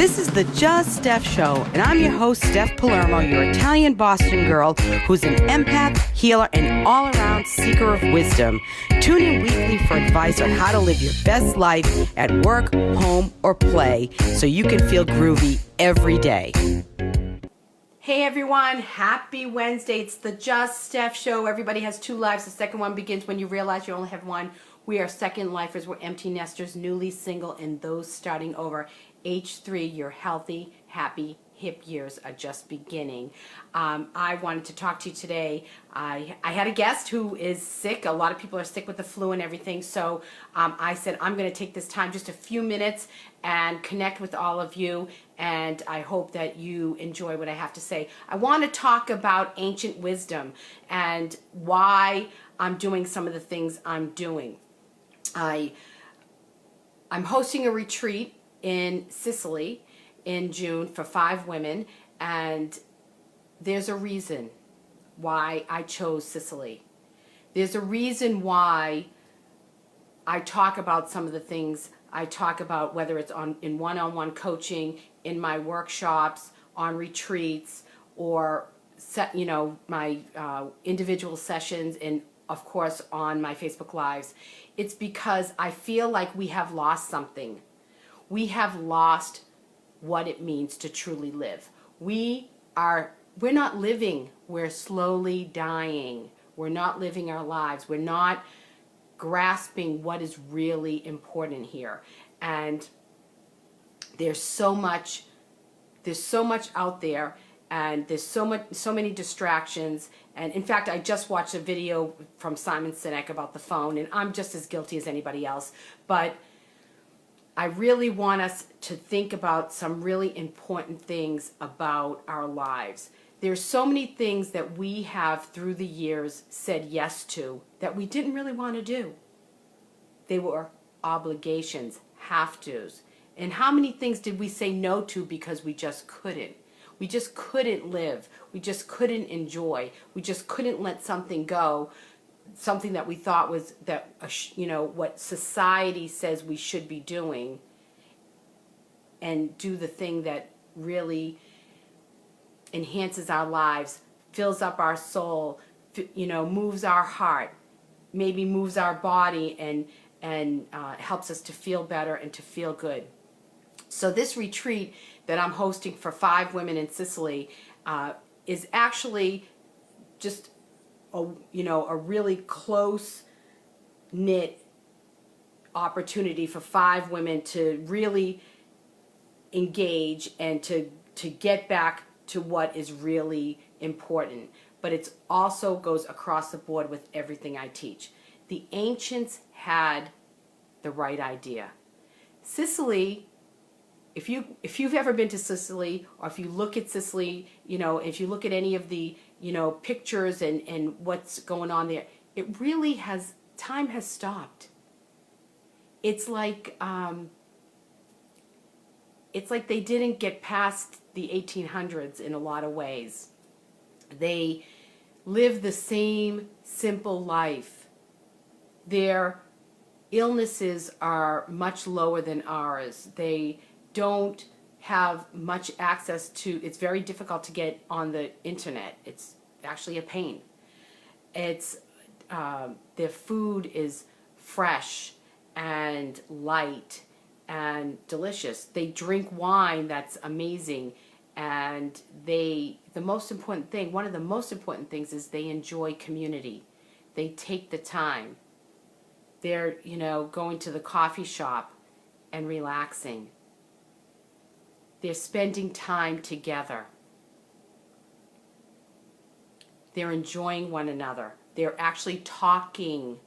This is the Just Steph Show, and I'm your host, Steph Palermo, your Italian Boston girl who's an empath, healer, and all-around seeker of wisdom. Tune in weekly for advice on how to live your best life at work, home, or play so you can feel groovy every day. Hey everyone, happy Wednesday. It's the Just Steph Show. Everybody has two lives. The second one begins when you realize you only have one. We are second lifers. We're empty nesters, newly single, and those starting over. Age 3, your healthy, happy, hip years are just beginning. I wanted to talk to you today. I had a guest who is sick. A lot of people are sick with the flu and everything. So I said I'm going to take this time, just a few minutes, and connect with all of you. And I hope that you enjoy what I have to say. I want to talk about ancient wisdom and why I'm doing some of the things I'm doing. I'm hosting a retreat in Sicily in June for 5 women, and there's a reason why I chose Sicily. There's a reason why I talk about some of the things I talk about, whether it's in one-on-one coaching, in my workshops, on retreats, or my individual sessions, and of course on my Facebook Lives. It's because I feel like we have lost something. We have lost what it means to truly live. We're not living, we're slowly dying. We're not living our lives. We're not grasping what is really important here. And there's so much out there, and there's so many distractions. And in fact, I just watched a video from Simon Sinek about the phone, and I'm just as guilty as anybody else. But I really want us to think about some really important things about our lives. There's so many things that we have through the years said yes to that we didn't really want to do. They were obligations, have-tos. And how many things did we say no to because we just couldn't? We just couldn't live. We just couldn't enjoy. We just couldn't let something go. Something that we thought was what society says we should be doing, and do the thing that really enhances our lives, fills up our soul, moves our heart, maybe moves our body, and helps us to feel better and to feel good. So this retreat that I'm hosting for 5 women in Sicily is actually just a really close-knit opportunity for 5 women to really engage and to get back to what is really important. But it also goes across the board with everything I teach. The ancients had the right idea. Sicily, if you've ever been to Sicily, or if you look at Sicily, if you look at any of the pictures and what's going on there, it really time has stopped. It's like they didn't get past the 1800s in a lot of ways. They live the same simple life. Their illnesses are much lower than ours. They don't have much access to, it's very difficult to get on the internet. It's actually a pain. It's their food is fresh and light and delicious. They drink wine that's amazing, and one of the most important things is they enjoy community. They take the time. They're going to the coffee shop and relaxing. They're spending time together. They're enjoying one another. They're actually talking,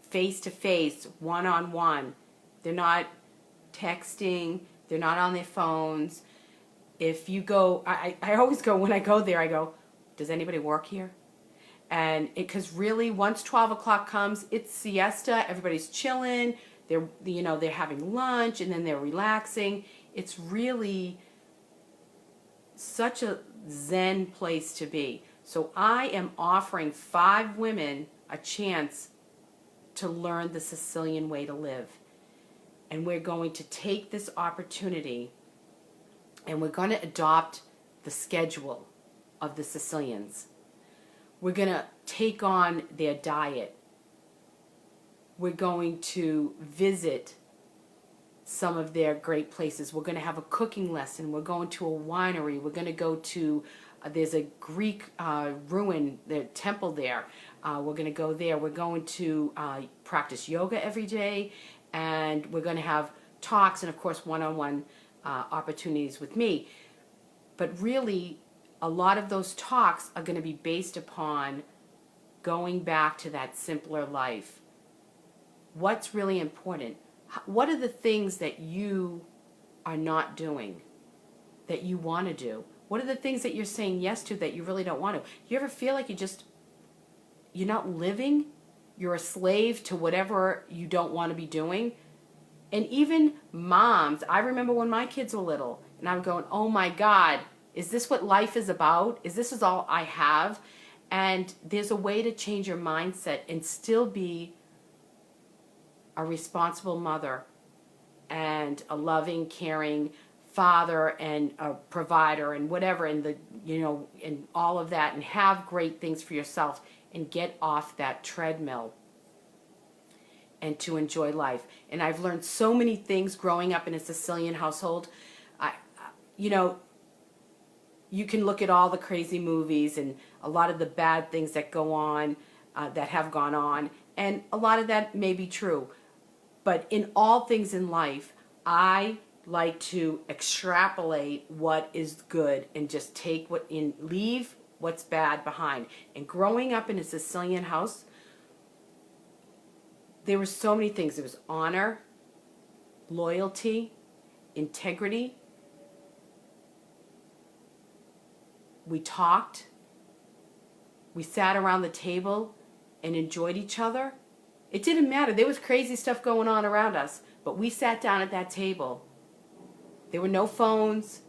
face to face, one-on-one. They're not texting. They're not on their phones. If you go, I always go, when I go there, I go, does anybody work here? And because really, once 12 o'clock comes, it's siesta. Everybody's chilling. They're having lunch, and then they're relaxing. It's really such a zen place to be. So I am offering 5 women a chance to learn the Sicilian way to live. And we're going to take this opportunity and we're going to adopt the schedule of the Sicilians. We're going to take on their diet. We're going to visit some of their great places. We're going to have a cooking lesson. We're going to a winery. We're going to go to, there's a Greek ruin, the temple there. We're going to go there. We're going to practice yoga every day. And we're going to have talks and, of course, one-on-one opportunities with me. But really, a lot of those talks are going to be based upon going back to that simpler life. What's really important? What are the things that you are not doing that you want to do? What are the things that you're saying yes to that you really don't want to? You ever feel like you're not living? You're a slave to whatever you don't want to be doing? And even moms, I remember when my kids were little, and I'm going, oh my God, is this what life is about? Is this all I have? And there's a way to change your mindset and still be a responsible mother and a loving, caring father and a provider and whatever, and and all of that, and have great things for yourself and get off that treadmill and to enjoy life. And I've learned so many things growing up in a Sicilian household. You can look at all the crazy movies and a lot of the bad things that go on, that have gone on, and a lot of that may be true. But in all things in life, I like to extrapolate what is good and just take leave what's bad behind. And growing up in a Sicilian house, there were so many things. There was honor, loyalty, integrity. We talked. We sat around the table and enjoyed each other. It didn't matter. There was crazy stuff going on around us, but we sat down at that table. There were no phones.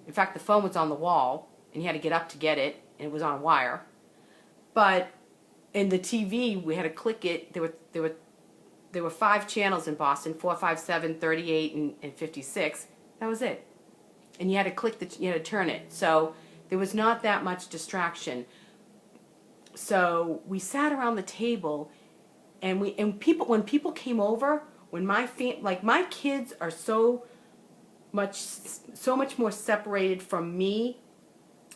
In fact, the phone was on the wall, and you had to get up to get it, and it was on a wire. But in the TV, we had to click it. There were 5 channels in Boston: 4, 5, 7, 38, and 56. That was it. And you had to click you had to turn it. So there was not that much distraction. So we sat around the table, and when people came over, when my kids are so much more separated from me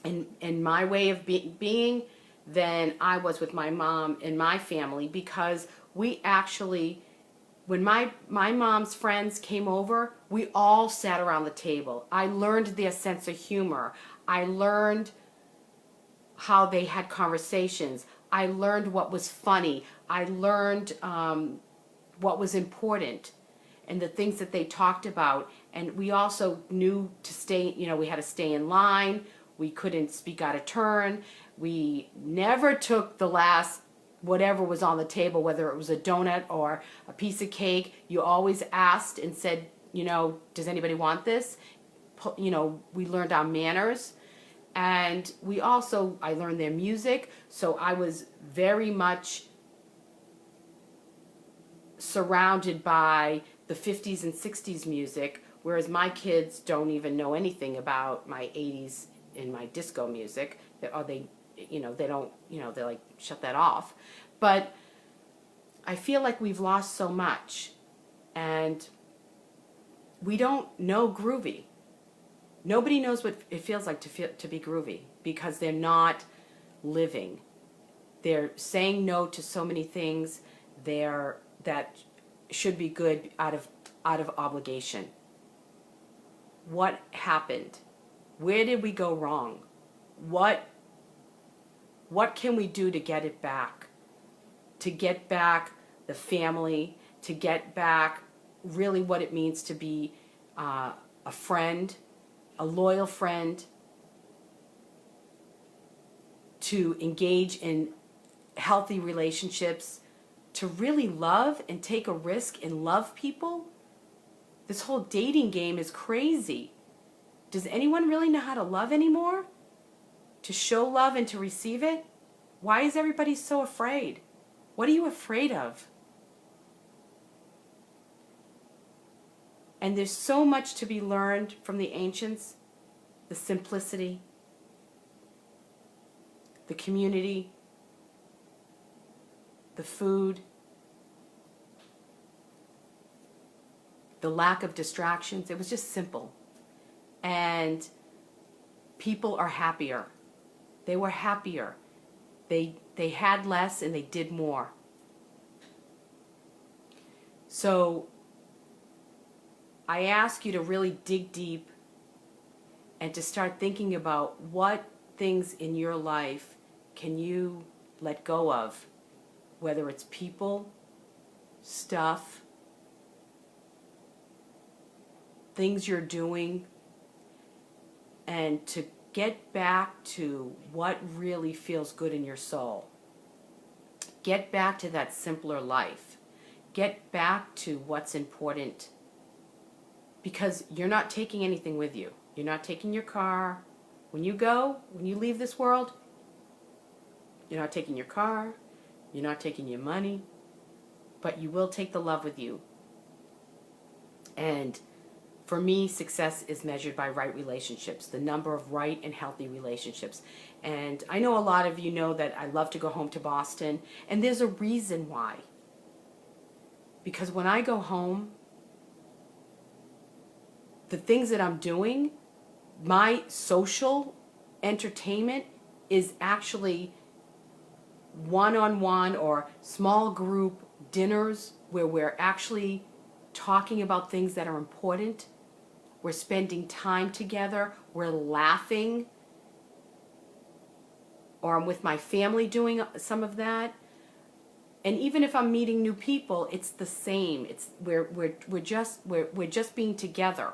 and my way of being than I was with my mom and my family, because we actually, when my mom's friends came over, we all sat around the table. I learned their sense of humor. I learned how they had conversations. I learned what was funny. I learned what was important and the things that they talked about. And we also knew to stay, we had to stay in line. We couldn't speak out of turn. We never took the last whatever was on the table, whether it was a donut or a piece of cake. You always asked and said, does anybody want this? We learned our manners. And I learned their music. So I was very much surrounded by the 50s and 60s music, whereas my kids don't even know anything about my 80s and my disco music. They don't, they're like, shut that off. But I feel like we've lost so much, and we don't know groovy. Nobody knows what it feels like to be groovy, because they're not living. They're saying no to so many things that should be good out of obligation. What happened? Where did we go wrong? What can we do to get it back? To get back the family, to get back really what it means to be a friend, a loyal friend, to engage in healthy relationships, to really love and take a risk and love people. This whole dating game is crazy. Does anyone really know how to love anymore? To show love and to receive it? Why is everybody so afraid? What are you afraid of? And there's so much to be learned from the ancients. The simplicity, the community, the food, the lack of distractions. It was just simple. And people are happier. They were happier. They had less and they did more. So I ask you to really dig deep and to start thinking about what things in your life can you let go of, whether it's people, stuff, things you're doing, and to get back to what really feels good in your soul. Get back to that simpler life. Get back to what's important, because you're not taking anything with you. You're not taking your car. When you leave this world, you're not taking your car, you're not taking your money, but you will take the love with you. And for me, success is measured by right relationships, the number of right and healthy relationships. And I know a lot of you know that I love to go home to Boston, and there's a reason why. Because when I go home, the things that I'm doing, my social entertainment is actually one-on-one or small group dinners where we're actually talking about things that are important. We're spending time together. We're laughing. Or I'm with my family doing some of that. And even if I'm meeting new people, it's the same. We're just being together.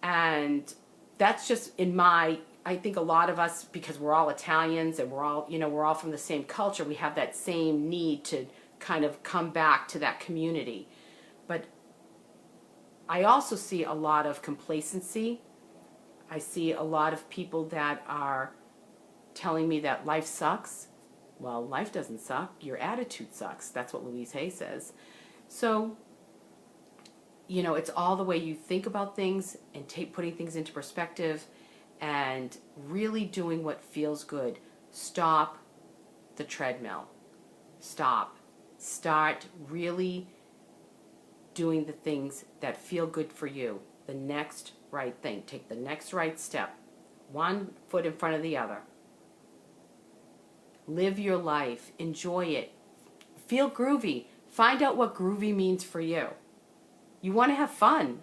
And that's just I think a lot of us, because we're all Italians and we're all from the same culture, we have that same need to kind of come back to that community. But I also see a lot of complacency. I see a lot of people that are telling me that life sucks. Well, life doesn't suck. Your attitude sucks. That's what Louise Hay says. So, it's all the way you think about things and putting things into perspective and really doing what feels good. Stop the treadmill. Stop. Start really doing the things that feel good for you. The next right thing. Take the next right step. One foot in front of the other. Live your life. Enjoy it. Feel groovy. Find out what groovy means for you. You want to have fun.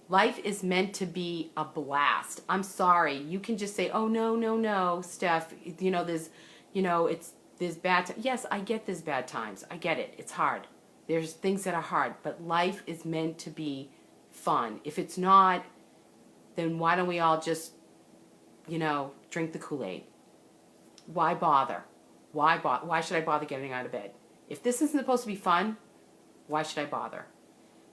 Life is meant to be a blast. I'm sorry. You can just say, oh, no, Steph, there's bad times. Yes, I get there's bad times. I get it. It's hard. There's things that are hard, but life is meant to be fun. If it's not, then why don't we all just, drink the Kool-Aid? Why bother? Why should I bother getting out of bed? If this isn't supposed to be fun, why should I bother?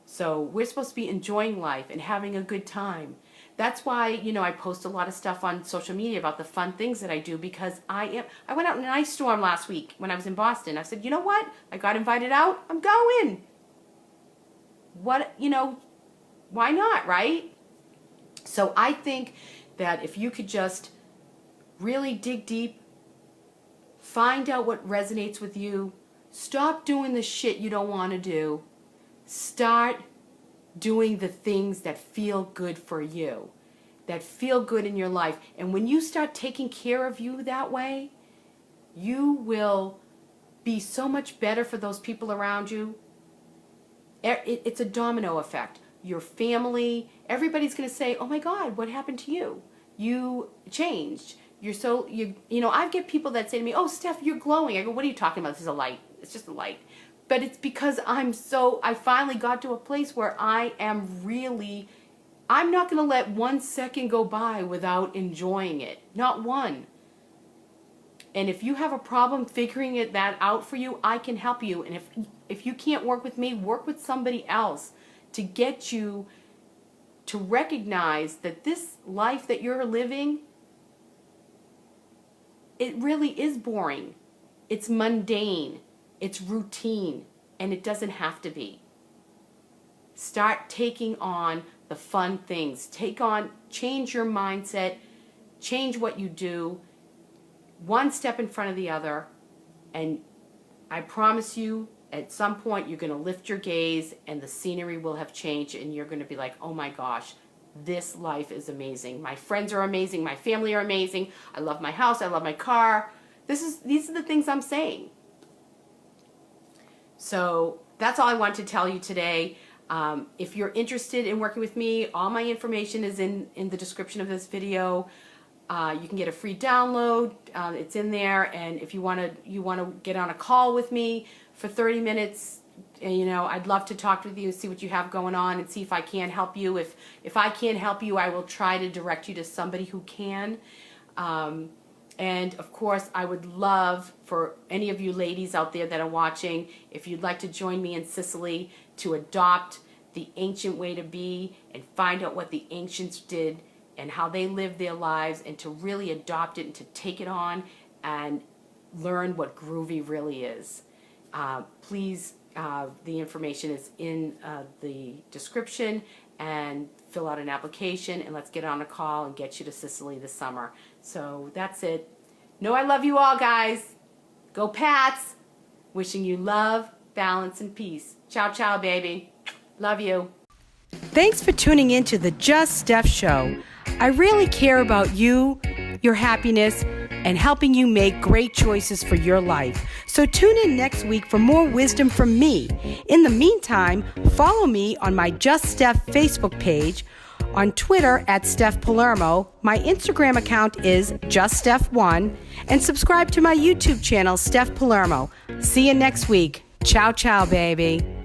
So we're supposed to be enjoying life and having a good time. That's why, I post a lot of stuff on social media about the fun things that I do, because I went out in an ice storm last week when I was in Boston. I said, you know what? I got invited out. I'm going. Why not, right? So I think that if you could just really dig deep, find out what resonates with you, stop doing the shit you don't want to do, start doing the things that feel good for you, that feel good in your life. And when you start taking care of you that way, you will be so much better for those people around you. It's a domino effect. Your family, everybody's going to say, oh my God, what happened to you? You changed. I get people that say to me, oh, Steph, you're glowing. I go, what are you talking about? This is a light. It's just a light. But it's because I finally got to a place where I'm not going to let 1 second go by without enjoying it. Not one. And if you have a problem figuring that out for you, I can help you. And if you can't work with me, work with somebody else to get you to recognize that this life that you're living, it really is boring. It's mundane. It's routine, and it doesn't have to be. Start taking on the fun things. Change your mindset, change what you do, one step in front of the other, and I promise you, at some point you're going to lift your gaze and the scenery will have changed and you're going to be like, oh my gosh, this life is amazing. My friends are amazing. My family are amazing. I love my house. I love my car. These are the things I'm saying. So that's all I want to tell you today. If you're interested in working with me, all my information is in the description of this video. You can get a free download. It's in there. And if you want to get on a call with me for 30 minutes, I'd love to talk with you, see what you have going on, and see if I can help you. If I can't help you, I will try to direct you to somebody who can. And of course, I would love for any of you ladies out there that are watching, if you'd like to join me in Sicily to adopt the ancient way to be and find out what the ancients did and how they lived their lives, and to really adopt it and to take it on and learn what groovy really is. Please, the information is in the description, and fill out an application, and let's get on a call and get you to Sicily this summer. So that's it. Know I love you all, guys. Go Pats. Wishing you love, balance, and peace. Ciao, ciao, baby. Love you. Thanks for tuning in to the Just Steph Show. I really care about you, your happiness, and helping you make great choices for your life. So tune in next week for more wisdom from me. In the meantime, follow me on my Just Steph Facebook page, on Twitter at Steph Palermo. My Instagram account is JustSteph1, and subscribe to my YouTube channel, Steph Palermo. See you next week. Ciao, ciao, baby.